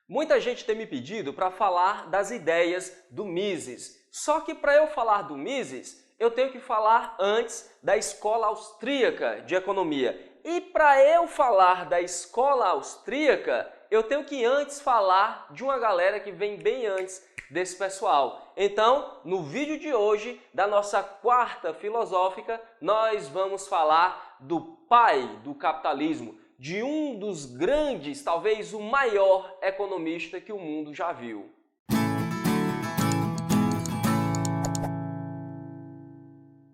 Muita gente tem me pedido para falar das ideias do Mises. Só que para eu falar do Mises, eu tenho que falar antes da Escola Austríaca de Economia. E para eu falar da Escola Austríaca, eu tenho que antes falar de uma galera que vem bem antes desse pessoal. Então, no vídeo de hoje, da nossa quarta filosófica, nós vamos falar do pai do capitalismo, de um dos grandes, talvez o maior economista que o mundo já viu.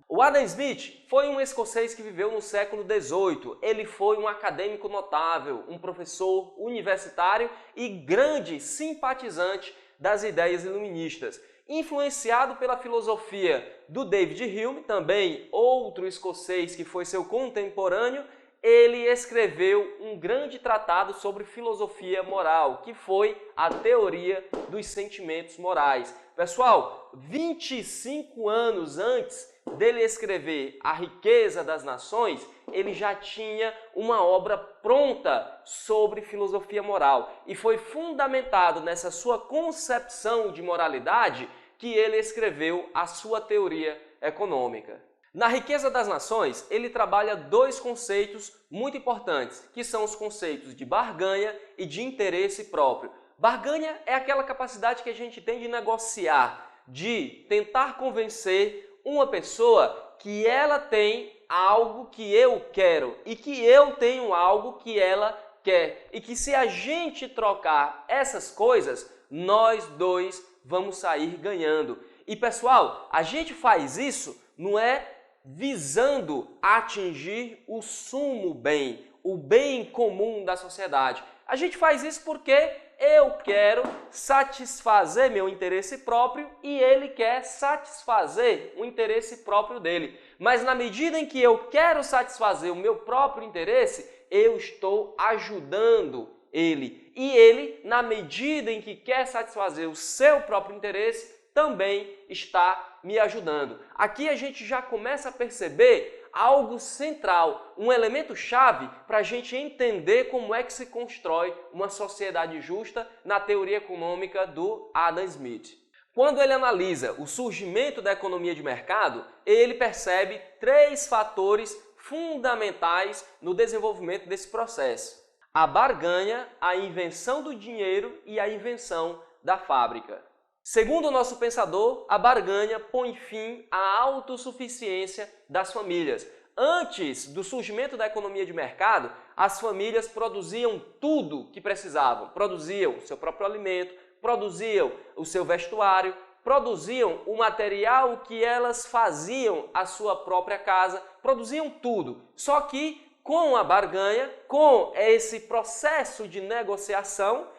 O Adam Smith foi um escocês que viveu no século XVIII. Ele foi um acadêmico notável, um professor universitário e grande simpatizante das ideias iluministas. Influenciado pela filosofia do David Hume, também outro escocês que foi seu contemporâneo, ele escreveu um grande tratado sobre filosofia moral, que foi a teoria dos sentimentos morais. Pessoal, 25 anos antes dele escrever A Riqueza das Nações, ele já tinha uma obra pronta sobre filosofia moral. E foi fundamentado nessa sua concepção de moralidade que ele escreveu a sua teoria econômica. Na Riqueza das Nações, ele trabalha dois conceitos muito importantes, que são os conceitos de barganha e de interesse próprio. Barganha é aquela capacidade que a gente tem de negociar, de tentar convencer uma pessoa que ela tem algo que eu quero e que eu tenho algo que ela quer. E que se a gente trocar essas coisas, nós dois vamos sair ganhando. E pessoal, a gente faz isso não é visando atingir o sumo bem, o bem comum da sociedade. A gente faz isso porque eu quero satisfazer meu interesse próprio e ele quer satisfazer o interesse próprio dele. Mas na medida em que eu quero satisfazer o meu próprio interesse, eu estou ajudando ele. E ele, na medida em que quer satisfazer o seu próprio interesse, também está me ajudando. Aqui a gente já começa a perceber algo central, um elemento chave para a gente entender como é que se constrói uma sociedade justa na teoria econômica do Adam Smith. Quando ele analisa o surgimento da economia de mercado, ele percebe três fatores fundamentais no desenvolvimento desse processo: a barganha, a invenção do dinheiro e a invenção da fábrica. Segundo o nosso pensador, a barganha põe fim à autossuficiência das famílias. Antes do surgimento da economia de mercado, as famílias produziam tudo que precisavam. Produziam o seu próprio alimento, produziam o seu vestuário, produziam o material que elas faziam à sua própria casa, produziam tudo. Só que com a barganha, com esse processo de negociação,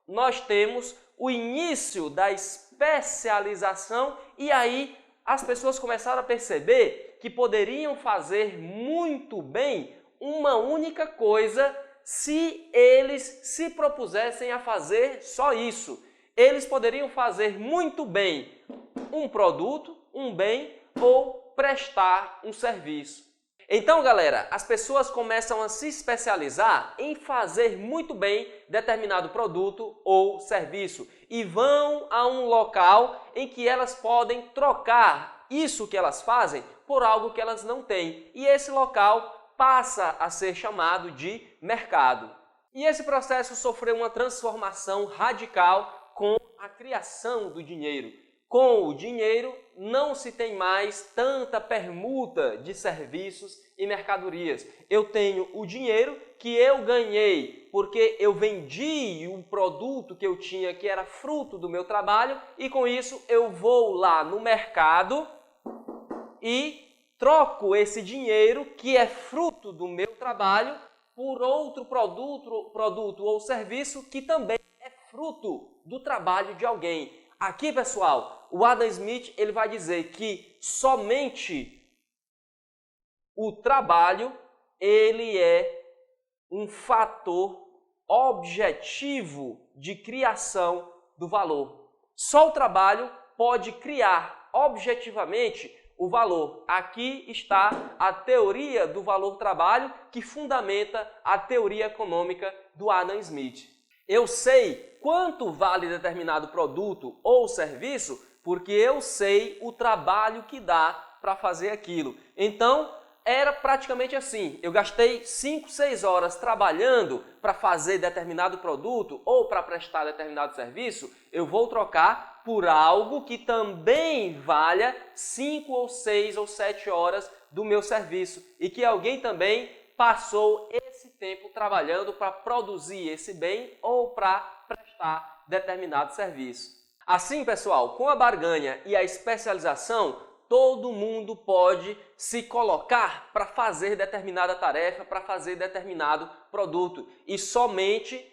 nós temos o início da especialização e aí as pessoas começaram a perceber que poderiam fazer muito bem uma única coisa se eles se propusessem a fazer só isso. Eles poderiam fazer muito bem um produto, um bem ou prestar um serviço. Então, galera, as pessoas começam a se especializar em fazer muito bem determinado produto ou serviço e vão a um local em que elas podem trocar isso que elas fazem por algo que elas não têm. E esse local passa a ser chamado de mercado. E esse processo sofreu uma transformação radical com a criação do dinheiro. Com o dinheiro não se tem mais tanta permuta de serviços e mercadorias. Eu tenho o dinheiro que eu ganhei porque eu vendi um produto que eu tinha que era fruto do meu trabalho e com isso eu vou lá no mercado e troco esse dinheiro que é fruto do meu trabalho por outro produto ou serviço que também é fruto do trabalho de alguém. Aqui, pessoal, o Adam Smith ele vai dizer que somente o trabalho ele é um fator objetivo de criação do valor. Só o trabalho pode criar objetivamente o valor. Aqui está a teoria do valor-trabalho que fundamenta a teoria econômica do Adam Smith. Eu sei quanto vale determinado produto ou serviço porque eu sei o trabalho que dá para fazer aquilo. Então, era praticamente assim, eu gastei 5, 6 horas trabalhando para fazer determinado produto ou para prestar determinado serviço, eu vou trocar por algo que também valha 5 ou 6 ou 7 horas do meu serviço e que alguém também passou esse tempo trabalhando para produzir esse bem ou para prestar determinado serviço. Assim, pessoal, com a barganha e a especialização, todo mundo pode se colocar para fazer determinada tarefa, para fazer determinado produto. E somente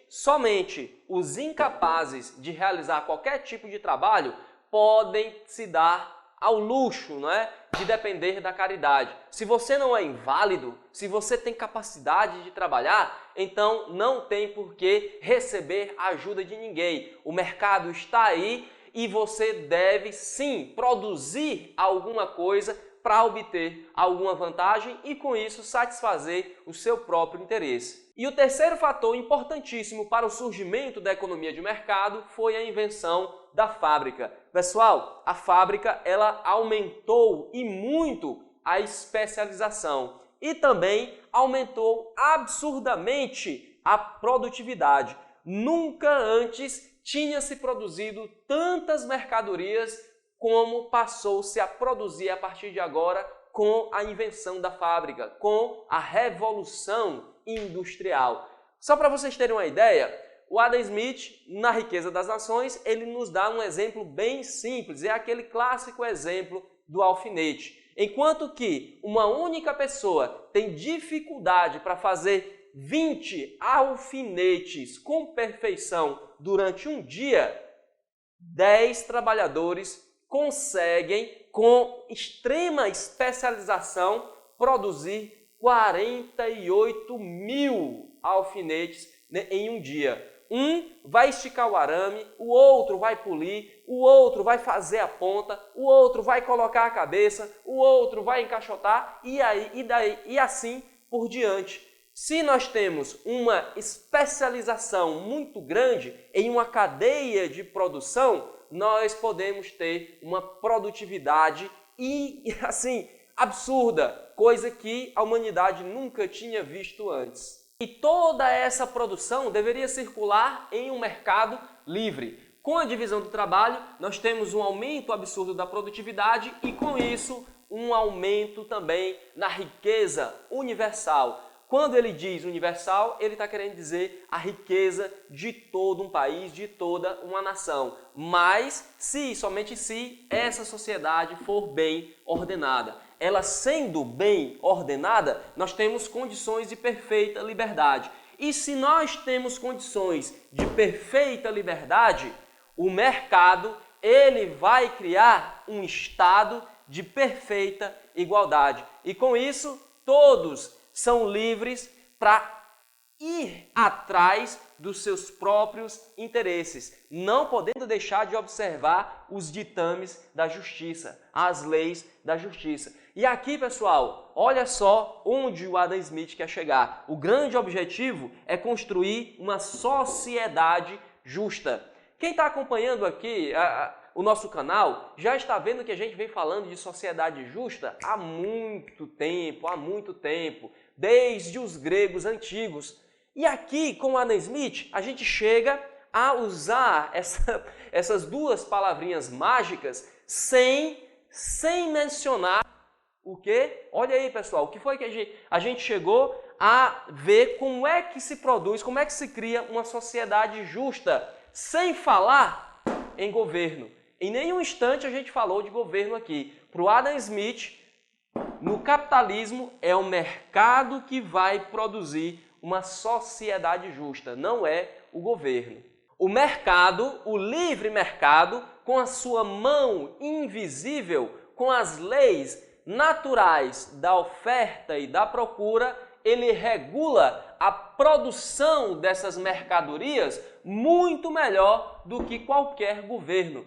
os incapazes de realizar qualquer tipo de trabalho podem se dar ao luxo, não é? De depender da caridade. Se você não é inválido, se você tem capacidade de trabalhar, então não tem por que receber a ajuda de ninguém. O mercado está aí e você deve sim produzir alguma coisa para obter alguma vantagem e com isso satisfazer o seu próprio interesse. E o terceiro fator importantíssimo para o surgimento da economia de mercado foi a invenção da fábrica. Pessoal, a fábrica ela aumentou e muito a especialização e também aumentou absurdamente a produtividade. Nunca antes tinha se produzido tantas mercadorias como passou-se a produzir a partir de agora com a invenção da fábrica, com a revolução industrial. Só para vocês terem uma ideia, o Adam Smith, na Riqueza das Nações, ele nos dá um exemplo bem simples, é aquele clássico exemplo do alfinete. Enquanto que uma única pessoa tem dificuldade para fazer 20 alfinetes com perfeição durante um dia, 10 trabalhadores conseguem, com extrema especialização, produzir 48.000 alfinetes em um dia. Um vai esticar o arame, o outro vai polir, o outro vai fazer a ponta, o outro vai colocar a cabeça, o outro vai encaixotar e assim por diante. Se nós temos uma especialização muito grande em uma cadeia de produção, nós podemos ter uma produtividade absurda, coisa que a humanidade nunca tinha visto antes. E toda essa produção deveria circular em um mercado livre. Com a divisão do trabalho, nós temos um aumento absurdo da produtividade e, com isso, um aumento também na riqueza universal. Quando ele diz universal, ele está querendo dizer a riqueza de todo um país, de toda uma nação. Mas, somente se essa sociedade for bem ordenada. Ela sendo bem ordenada, nós temos condições de perfeita liberdade. E se nós temos condições de perfeita liberdade, o mercado ele vai criar um estado de perfeita igualdade. E com isso, todos são livres para ir atrás dos seus próprios interesses, não podendo deixar de observar os ditames da justiça, as leis da justiça. E aqui, pessoal, olha só onde o Adam Smith quer chegar. O grande objetivo é construir uma sociedade justa. Quem está acompanhando aqui o nosso canal já está vendo que a gente vem falando de sociedade justa há muito tempo, desde os gregos antigos. E aqui, com o Adam Smith, a gente chega a usar essas duas palavrinhas mágicas sem mencionar o quê? Olha aí, pessoal, o que foi que a gente chegou a ver como é que se produz, como é que se cria uma sociedade justa, sem falar em governo. Em nenhum instante a gente falou de governo aqui. Para o Adam Smith, no capitalismo é o mercado que vai produzir uma sociedade justa, não é o governo. O mercado, o livre mercado, com a sua mão invisível, com as leis naturais da oferta e da procura, ele regula a produção dessas mercadorias muito melhor do que qualquer governo.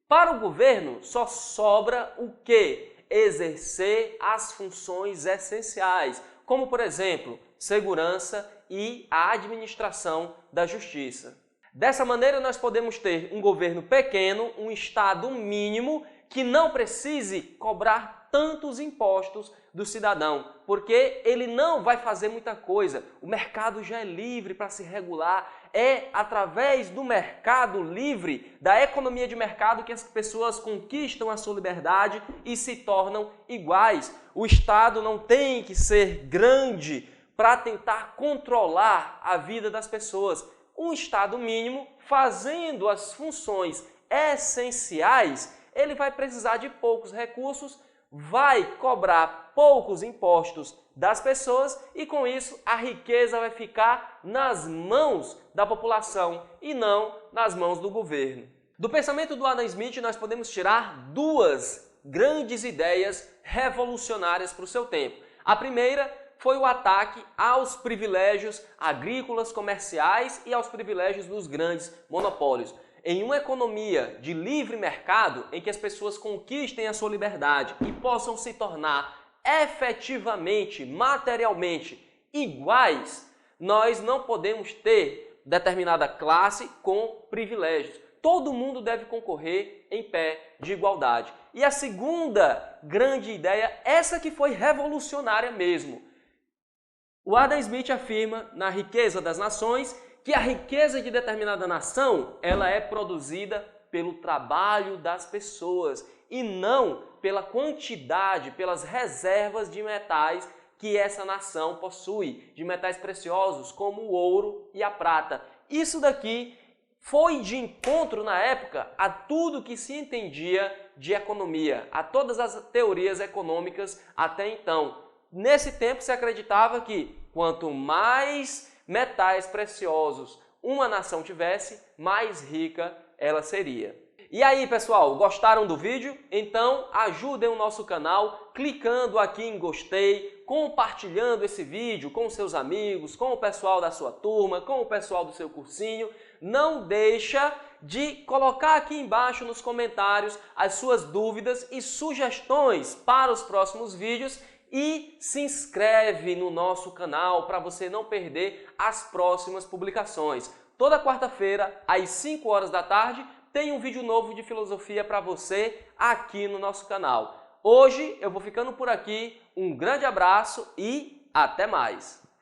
Para o governo, só sobra o quê? Exercer as funções essenciais, como, por exemplo, segurança e a administração da justiça. Dessa maneira, nós podemos ter um governo pequeno, um Estado mínimo, que não precise cobrar tantos impostos do cidadão, porque ele não vai fazer muita coisa. O mercado já é livre para se regular. É através do mercado livre, da economia de mercado, que as pessoas conquistam a sua liberdade e se tornam iguais. O Estado não tem que ser grande para tentar controlar a vida das pessoas. Um Estado mínimo, fazendo as funções essenciais, ele vai precisar de poucos recursos, vai cobrar poucos impostos das pessoas e com isso a riqueza vai ficar nas mãos da população e não nas mãos do governo. Do pensamento do Adam Smith nós podemos tirar duas grandes ideias revolucionárias para o seu tempo. A primeira foi o ataque aos privilégios agrícolas, comerciais e aos privilégios dos grandes monopólios. Em uma economia de livre mercado, em que as pessoas conquistem a sua liberdade e possam se tornar efetivamente, materialmente iguais, nós não podemos ter determinada classe com privilégios. Todo mundo deve concorrer em pé de igualdade. E a segunda grande ideia, essa que foi revolucionária mesmo. O Adam Smith afirma na Riqueza das Nações que a riqueza de determinada nação, ela é produzida pelo trabalho das pessoas e não pela quantidade, pelas reservas de metais que essa nação possui, de metais preciosos como o ouro e a prata. Isso daqui foi de encontro na época a tudo que se entendia de economia, a todas as teorias econômicas até então. Nesse tempo se acreditava que quanto mais metais preciosos uma nação tivesse, mais rica ela seria. E aí, pessoal, gostaram do vídeo? Então ajudem o nosso canal clicando aqui em gostei, compartilhando esse vídeo com seus amigos, com o pessoal da sua turma, com o pessoal do seu cursinho. Não deixa de colocar aqui embaixo nos comentários as suas dúvidas e sugestões para os próximos vídeos. E se inscreve no nosso canal para você não perder as próximas publicações. Toda quarta-feira, às 5 horas da tarde, tem um vídeo novo de filosofia para você aqui no nosso canal. Hoje eu vou ficando por aqui, um grande abraço e até mais!